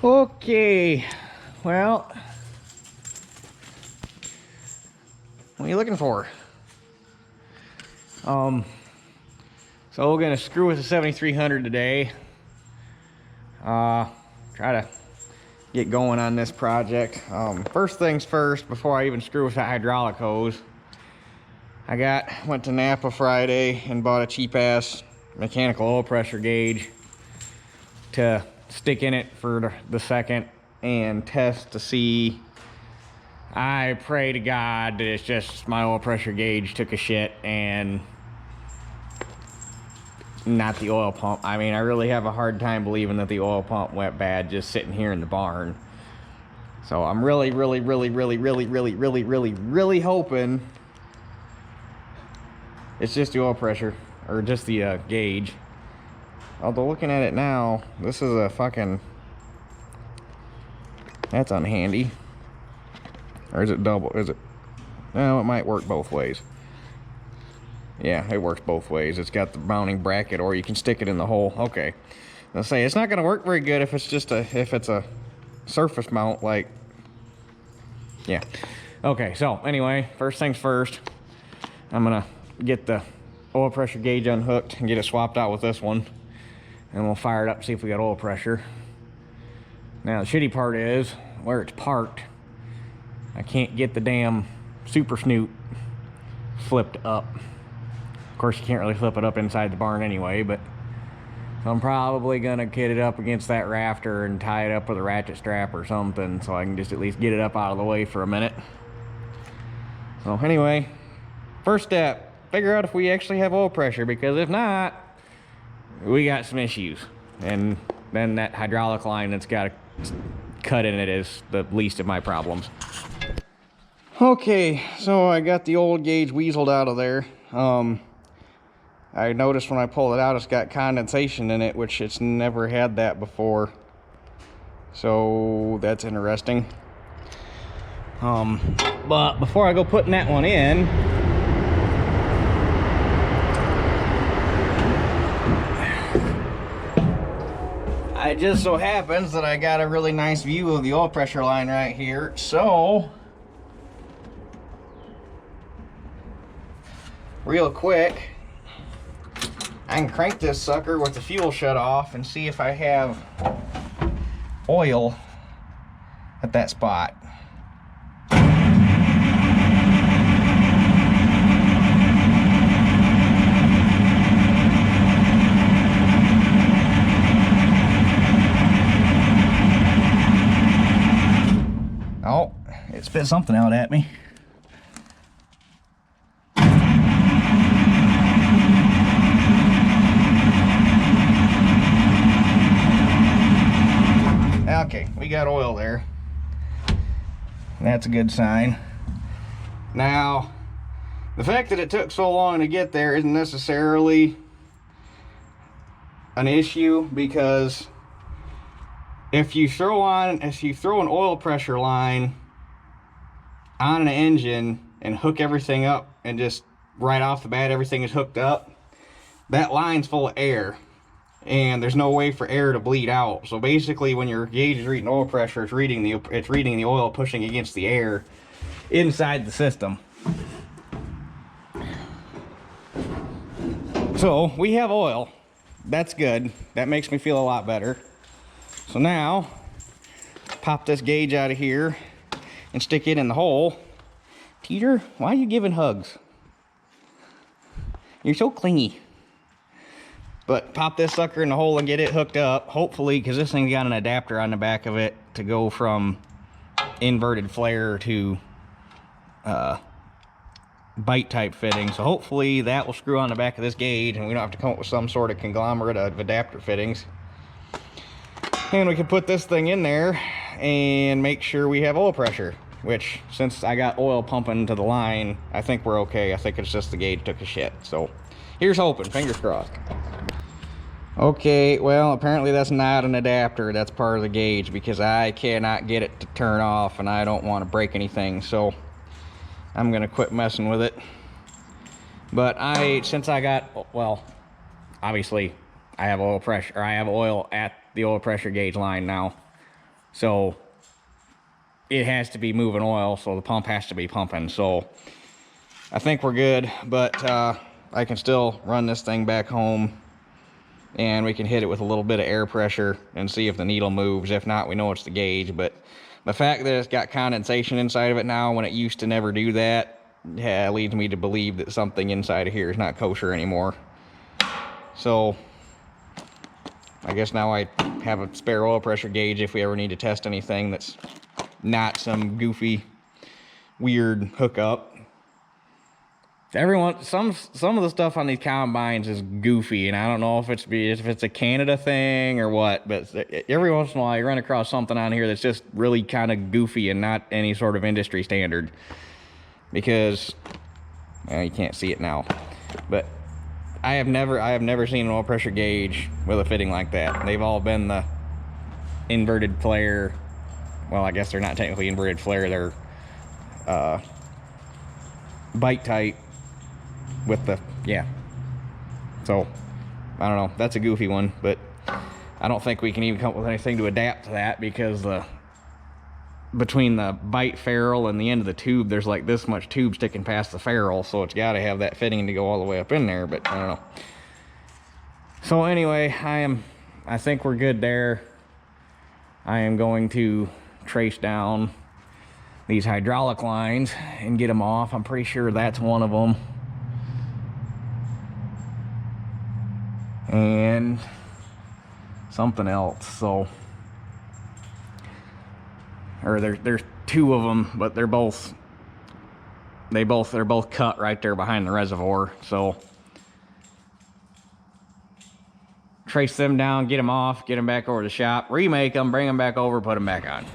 Okay, well, what are you looking for? So we're gonna screw with the 7300 today. Try to get going on this project. First things first, before I even screw with the hydraulic hose, went to Napa Friday and bought a cheap ass mechanical oil pressure gauge to stick in it for the second and test to see. I pray to God that it's just my oil pressure gauge took a shit and not the oil pump. I mean, I really have a hard time believing that the oil pump went bad just sitting here in the barn. So I'm really hoping it's just the oil pressure, or just the gauge. Although looking at it now, this is a fucking, that's unhandy. Or is it double? Is it? No, it might work both ways. Yeah, it works both ways. It's got the mounting bracket, or you can stick it in the hole. Okay. Let's say it's not going to work very good if it's just if it's a surface mount, like, yeah. Okay, so anyway, first things first, I'm going to get the oil pressure gauge unhooked and get it swapped out with this one. And we'll fire it up, see if we got oil pressure. Now, the shitty part is, where it's parked, I can't get the damn super snoot flipped up. Of course, you can't really flip it up inside the barn anyway, but so I'm probably gonna get it up against that rafter and tie it up with a ratchet strap or something, so I can just at least get it up out of the way for a minute. So anyway, first step, figure out if we actually have oil pressure, because if not, we got some issues. And then that hydraulic line that's got a cut in it is the least of my problems. Okay, so I got the old gauge weaseled out of there. I noticed when I pulled it out, it's got condensation in it, which it's never had that before. So that's interesting. But before I go putting that one in, it just so happens that I got a really nice view of the oil pressure line right here. So real quick, I can crank this sucker with the fuel shut off and see if I have oil at that spot. Oh, it spit something out at me. Okay, we got oil there. That's a good sign. Now, the fact that it took so long to get there isn't necessarily an issue, because if you throw an oil pressure line on an engine and hook everything up, and just right off the bat everything is hooked up, that line's full of air. And there's no way for air to bleed out. So basically, when your gauge is reading oil pressure, it's reading the oil pushing against the air inside the system. So we have oil. That's good. That makes me feel a lot better. So now, pop this gauge out of here and stick it in the hole. Teeter, why are you giving hugs? You're so clingy. But pop this sucker in the hole and get it hooked up, hopefully, because this thing's got an adapter on the back of it to go from inverted flare to bite type fitting. So hopefully that will screw on the back of this gauge and we don't have to come up with some sort of conglomerate of adapter fittings. And we can put this thing in there and make sure we have oil pressure, which, since I got oil pumping to the line, I think we're okay. I think it's just the gauge took a shit. So here's hoping, fingers crossed. Okay, well, apparently that's not an adapter, that's part of the gauge, because I cannot get it to turn off and I don't want to break anything, so I'm gonna quit messing with it. But since I got, well, obviously I have oil pressure, or I have oil at the oil pressure gauge line now. So it has to be moving oil, so the pump has to be pumping. So I think we're good, but I can still run this thing back home and we can hit it with a little bit of air pressure and see if the needle moves. If not, we know it's the gauge. But the fact that it's got condensation inside of it now when it used to never do that, yeah, leads me to believe that something inside of here is not kosher anymore. So I guess now I have a spare oil pressure gauge if we ever need to test anything that's not some goofy, weird hookup. Some of the stuff on these combines is goofy, and I don't know if it's a Canada thing or what, but every once in a while you run across something on here that's just really kind of goofy and not any sort of industry standard. Because, well, you can't see it now, but I have never seen an oil pressure gauge with a fitting like that. They've all been the inverted flare. Well, I guess they're not technically inverted flare. They're bite tight with the, yeah. So I don't know, that's a goofy one, but I don't think we can even come up with anything to adapt to that, because between the bite ferrule and the end of the tube, there's like this much tube sticking past the ferrule, so it's got to have that fitting to go all the way up in there, but I don't know. So anyway, I think we're good there. I am going to trace down these hydraulic lines and get them off. I'm pretty sure that's one of them. And something else. So, or there's two of them, but they're both cut right there behind the reservoir. So trace them down, get them off, get them back over to the shop, remake them, bring them back over, put them back on.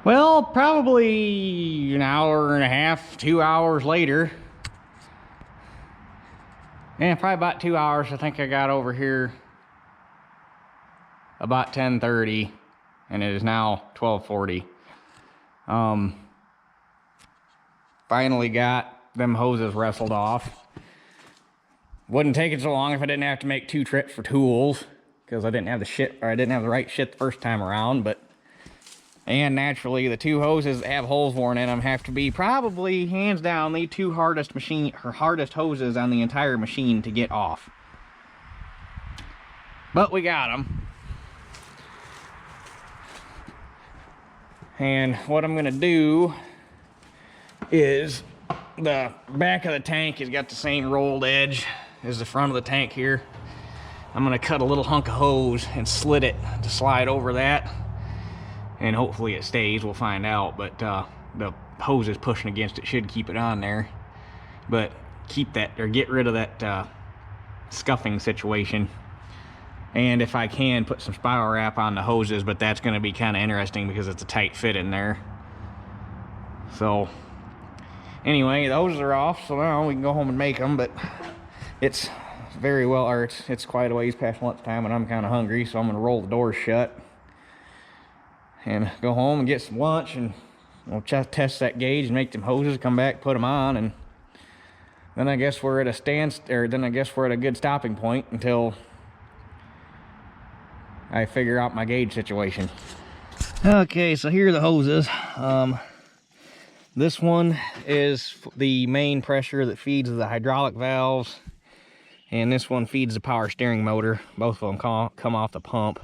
Well, probably an hour and a half, 2 hours later. Yeah, probably about 2 hours. I think I got over here about 10:30, and it is now 12:40. Finally got them hoses wrestled off. Wouldn't take it so long if I didn't have to make 2 trips for tools, because I didn't have the right shit the first time around. But and naturally, the 2 hoses that have holes worn in them have to be probably hands down the 2 hardest hoses on the entire machine to get off. But we got them. And what I'm gonna do is, the back of the tank has got the same rolled edge as the front of the tank here. I'm gonna cut a little hunk of hose and slit it to slide over that, and hopefully it stays. We'll find out. But the hose is pushing against it, should keep it on there. But keep that, or get rid of that scuffing situation. And if I can, put some spiral wrap on the hoses, but that's going to be kind of interesting because it's a tight fit in there. So anyway, the hoses are off, so now we can go home and make them. But it's very well, or it's quite a ways past lunchtime, and I'm kind of hungry, so I'm going to roll the doors shut and go home and get some lunch, and we'll test that gauge and make them hoses, come back, put them on, and then I guess we're at a good stopping point until I figure out my gauge situation. Okay, so here are the hoses. This one is the main pressure that feeds the hydraulic valves, and this one feeds the power steering motor. Both of them come off the pump.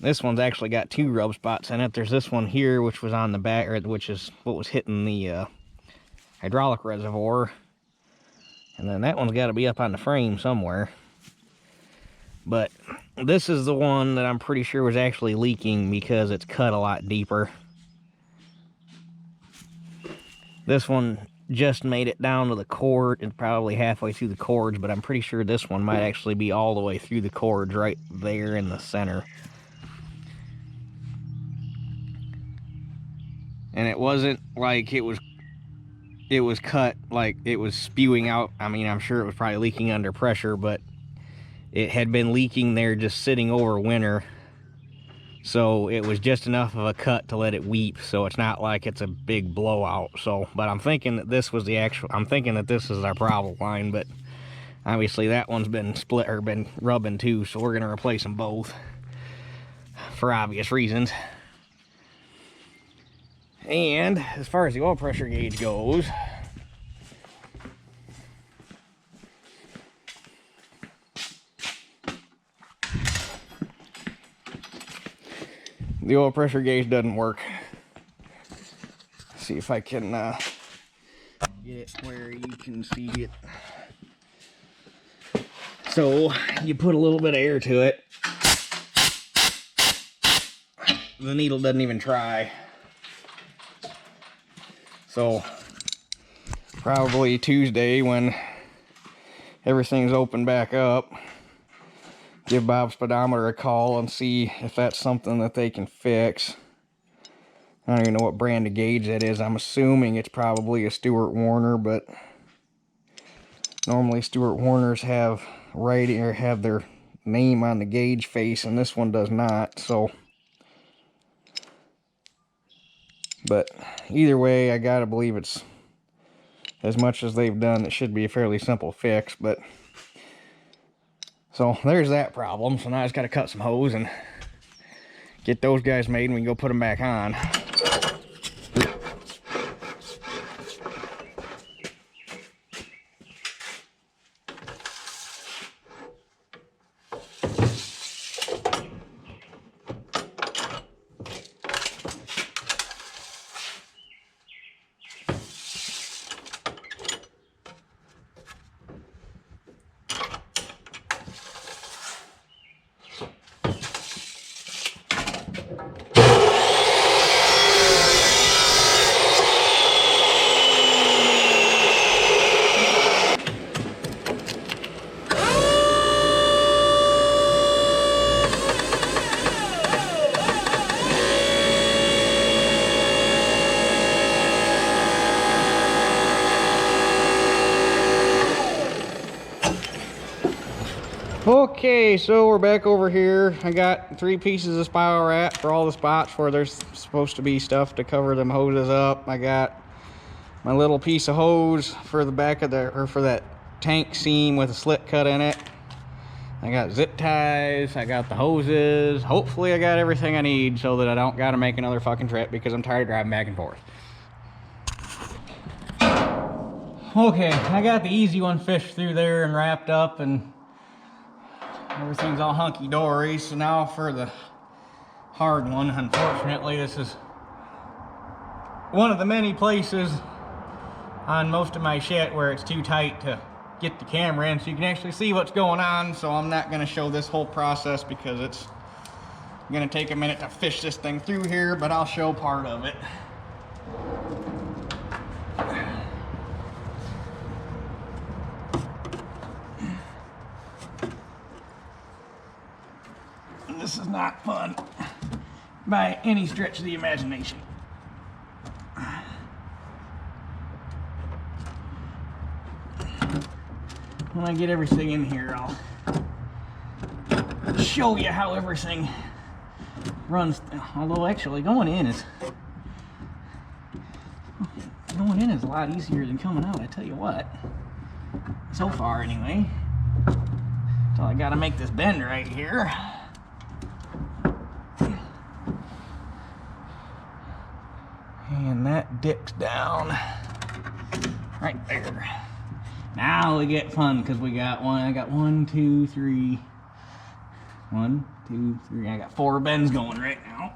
This one's actually got 2 rub spots in it. There's this one here, which was on the back, or which is what was hitting the hydraulic reservoir, and then that one's got to be up on the frame somewhere. But this is the one that I'm pretty sure was actually leaking because it's cut a lot deeper. This one just made it down to the cord and probably halfway through the cords, but I'm pretty sure this one might actually be all the way through the cords right there in the center. And it wasn't like it was cut like it was spewing out. I mean, I'm sure it was probably leaking under pressure, but it had been leaking there just sitting over winter. So it was just enough of a cut to let it weep, so it's not like it's a big blowout. So, but I'm thinking that this was I'm thinking that this is our problem line, but obviously that one's been split or been rubbing too, so we're gonna replace them both for obvious reasons. And as far as the oil pressure gauge goes, the oil pressure gauge doesn't work. See if I can get it where you can see it. So you put a little bit of air to it. The needle doesn't even try. So probably Tuesday, when everything's open back up, give Bob Speedometer a call and see if that's something that they can fix. I don't even know what brand of gauge that is. I'm assuming it's probably a Stewart Warner, but normally Stewart Warners have writing or have their name on the gauge face, and this one does not. So, but either way, I gotta believe it's, as much as they've done, it should be a fairly simple fix. But so there's that problem. So now I just gotta cut some hose and get those guys made, and we can go put them back on. Okay, so we're back over here. I got 3 pieces of spiral wrap for all the spots where there's supposed to be stuff to cover them hoses up. I got my little piece of hose for the back of the, or for that tank seam with a slit cut in it. I got zip ties, I got the hoses. Hopefully I got everything I need so that I don't gotta make another fucking trip, because I'm tired of driving back and forth. Okay, I got the easy one fished through there and wrapped up, and everything's all hunky-dory. So now for the hard one. Unfortunately, this is one of the many places on most of my shit where it's too tight to get the camera in so you can actually see what's going on. So I'm not going to show this whole process because it's going to take a minute to fish this thing through here, but I'll show part of it. This is not fun by any stretch of the imagination. When I get everything in here, I'll show you how everything runs. Although actually going in is a lot easier than coming out, I tell you what. So far anyway. So I gotta make this bend right here. And that dips down right there. Now we get fun because we got one. I got 1, 2, 3. 1, 2, 3. I got 4 bends going right now.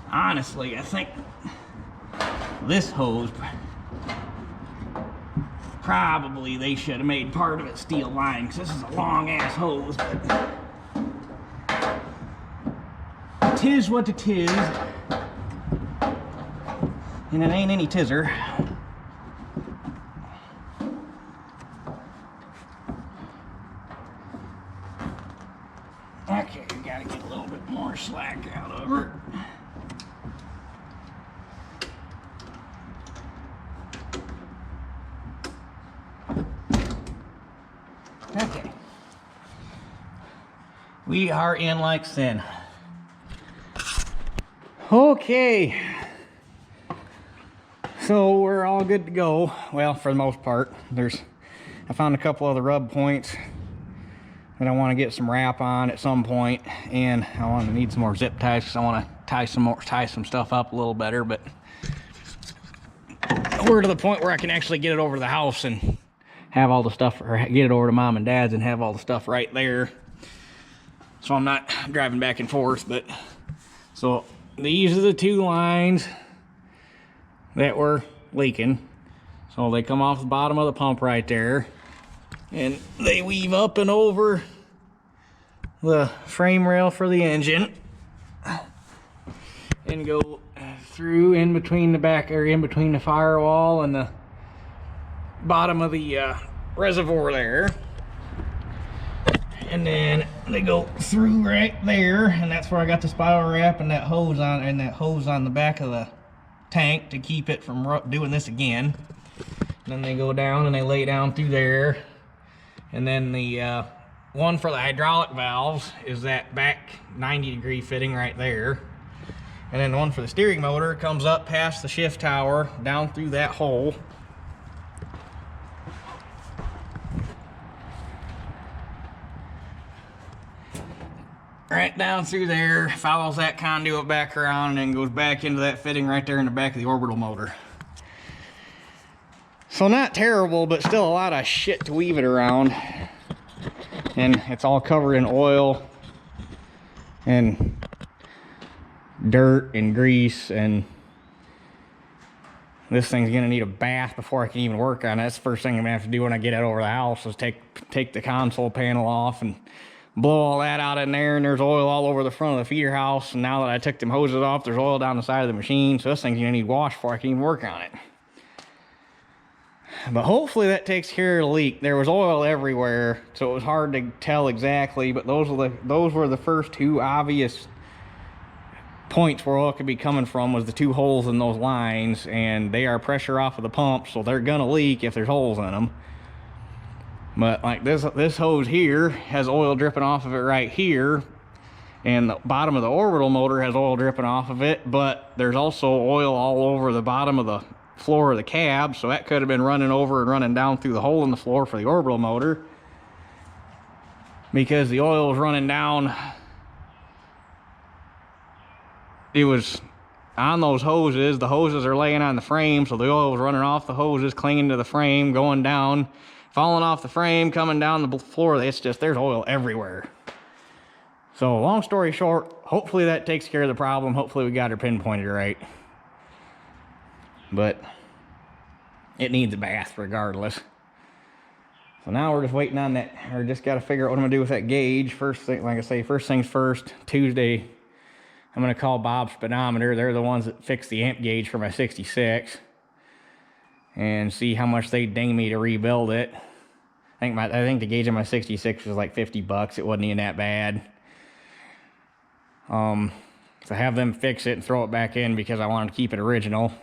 Honestly, I think this hose, probably they should have made part of it steel line, because this is a long ass hose, but tis what it is, and it ain't any tizzer. Okay, we gotta get a little bit more slack out of her. Okay. We are in like sin. Okay. So we're all good to go. Well, for the most part. I found a couple other rub points that I want to get some wrap on at some point, and I need some more zip ties because I want to tie some stuff up a little better. But we're to the point where I can actually get it over to the house and have all the stuff, or get it over to mom and dad's and have all the stuff right there, so I'm not driving back and forth. But so these are the two lines that were leaking. So they come off the bottom of the pump right there, and they weave up and over the frame rail for the engine and go through in between the back, or in between the firewall and the bottom of the reservoir there, and then they go through right there, and that's where I got the spiral wrap and that hose on the back of the tank to keep it from doing this again. And then they go down and they lay down through there, and then the one for the hydraulic valves is that back 90-degree fitting right there. And then the one for the steering motor comes up past the shift tower, down through that hole. Right down through there, follows that conduit back around, and then goes back into that fitting right there in the back of the orbital motor. So not terrible, but still a lot of shit to weave it around. And it's all covered in oil and dirt and grease, and this thing's gonna need a bath before I can even work on it. That's the first thing I'm gonna have to do when I get it over the house, is take the console panel off and blow all that out in there. And there's oil all over the front of the feeder house, and now that I took them hoses off, there's oil down the side of the machine. So this thing's gonna need wash before I can even work on it. But hopefully that takes care of the leak. There was oil everywhere, so it was hard to tell exactly, but those were the first two obvious points where oil could be coming from, was the two holes in those lines, and they are pressure off of the pump, so they're gonna leak if there's holes in them. But like this hose here has oil dripping off of it right here, and the bottom of the orbital motor has oil dripping off of it, but there's also oil all over the bottom of the floor of the cab, so that could have been running over and running down through the hole in the floor for the orbital motor, because the oil was running down. It was on those hoses. The hoses are laying on the frame, so the oil was running off the hoses, clinging to the frame, going down, falling off the frame, coming down the floor. It's just, there's oil everywhere. So long story short, hopefully that takes care of the problem. Hopefully we got her pinpointed right. But it needs a bath regardless. So now we're just waiting on that, or just got to figure out what I'm gonna do with that gauge. First thing, like I say, first things first, Tuesday, I'm gonna call Bob's Speedometer. They're the ones that fix the amp gauge for my 66, and see how much they ding me to rebuild it. I think the gauge on my 66 was like 50 bucks. It wasn't even that bad. So have them fix it and throw it back in, because I wanted to keep it original.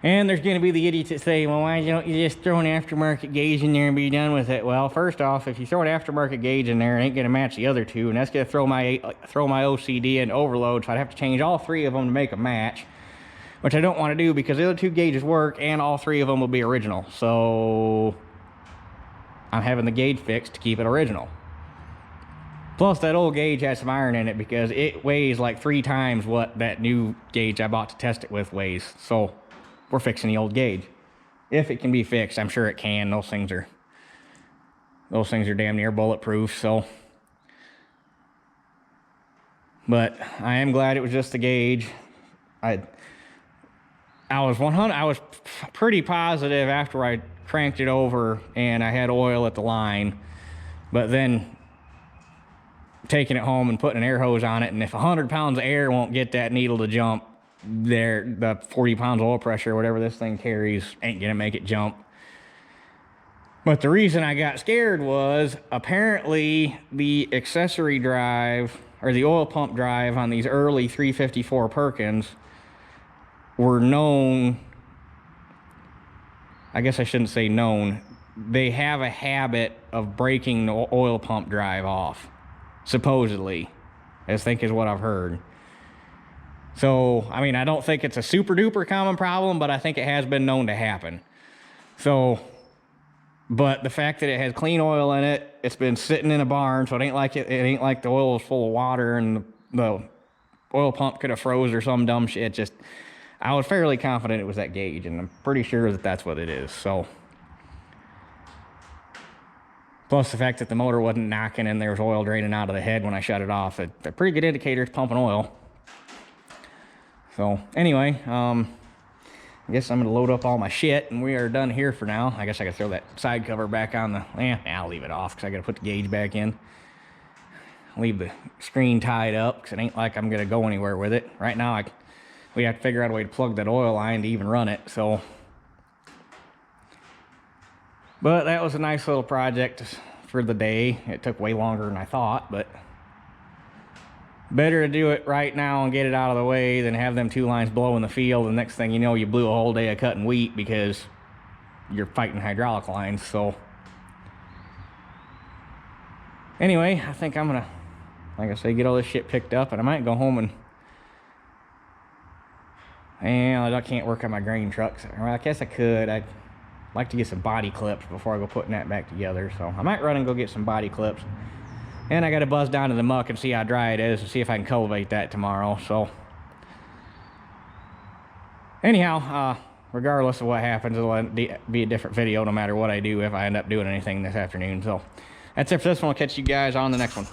And there's going to be the idiots that say, well, why don't you just throw an aftermarket gauge in there and be done with it? Well, first off, if you throw an aftermarket gauge in there, it ain't going to match the other two, and that's going to throw my OCD into overload, so I'd have to change all three of them to make a match, which I don't want to do, because the other two gauges work and all three of them will be original. So I'm having the gauge fixed to keep it original. Plus that old gauge has some iron in it, because it weighs like 3 times what that new gauge I bought to test it with weighs. So we're fixing the old gauge. If it can be fixed, I'm sure it can. Those things are damn near bulletproof. So, but I am glad it was just the gauge. I was pretty positive after I cranked it over and I had oil at the line, but then taking it home and putting an air hose on it, and if 100 pounds of air won't get that needle to jump, the 40 pounds of oil pressure, whatever this thing carries, ain't gonna make it jump. But the reason I got scared was, apparently the accessory drive, or the oil pump drive on these early 354 Perkins were known, I guess I shouldn't say known, they have a habit of breaking the oil pump drive off, supposedly, I think is what I've heard. So, I mean, I don't think it's a super duper common problem, but I think it has been known to happen. So, but the fact that it has clean oil in it, it's been sitting in a barn, so it ain't like it ain't like the oil is full of water and the oil pump could have froze or some dumb shit. Just, I was fairly confident it was that gauge, and I'm pretty sure that that's what it is. So, plus the fact that the motor wasn't knocking and there was oil draining out of the head when I shut it off, they're pretty good indicators pumping oil. So anyway, I guess I'm gonna load up all my shit and we are done here for now. I guess I gotta throw that side cover back on the, I'll leave it off because I gotta put the gauge back in. Leave the screen tied up because it ain't like I'm gonna go anywhere with it. Right now, we have to figure out a way to plug that oil line to even run it, so. But that was a nice little project for the day. It took way longer than I thought, but better to do it right now and get it out of the way than have them 2 lines blow in the field. The next thing you know, you blew a whole day of cutting wheat because you're fighting hydraulic lines. So anyway, I think I'm gonna, like I say, get all this shit picked up, and I might go home and I can't work on my grain trucks. Well, I guess I could. I'd like to get some body clips before I go putting that back together. So I might run and go get some body clips. And I got to buzz down to the muck and see how dry it is and see if I can cultivate that tomorrow. So anyhow, regardless of what happens, it'll be a different video no matter what I do if I end up doing anything this afternoon. So that's it for this one. I'll catch you guys on the next one.